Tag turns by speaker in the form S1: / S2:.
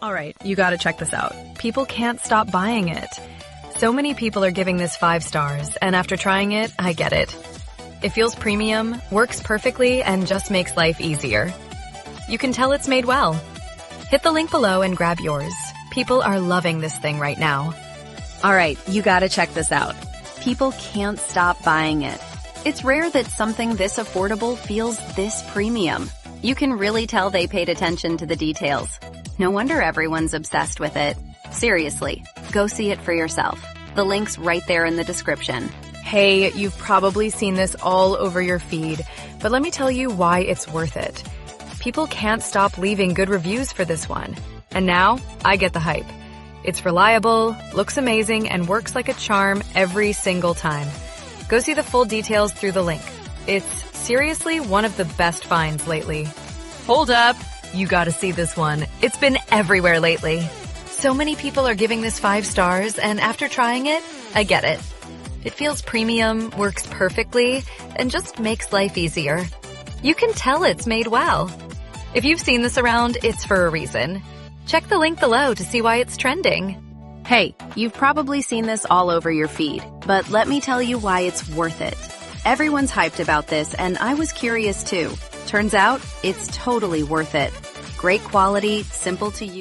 S1: All right, you gotta check this out. People can't stop buying it. So many people are giving this 5 stars, and after trying it, I get it. It feels premium, works perfectly, and just makes life easier. You can tell it's made well. Hit the link below and grab yours. People are loving this thing right now.
S2: All right, you gotta check this out. People can't stop buying it. It's rare that something this affordable feels this premium. You can really tell they paid attention to the details. No wonder everyone's obsessed with it. Seriously, go see it for yourself. The link's right there in the description.
S1: Hey, you've probably seen this all over your feed, but let me tell you why it's worth it. People can't stop leaving good reviews for this one. And now, I get the hype. It's reliable, looks amazing, and works like a charm every single time. Go see the full details through the link. It's seriously one of the best finds lately. Hold up! You gotta see this one. It's been everywhere lately. So many people are giving this 5 stars, and after trying it, I get it. It feels premium, works perfectly, and just makes life easier. You can tell it's made well. If you've seen this around, it's for a reason. Check the link below to see why it's trending.
S2: Hey, you've probably seen this all over your feed, but let me tell you why it's worth it. Everyone's hyped about this, and I was curious too. Turns out, it's totally worth it. Great quality, simple to use.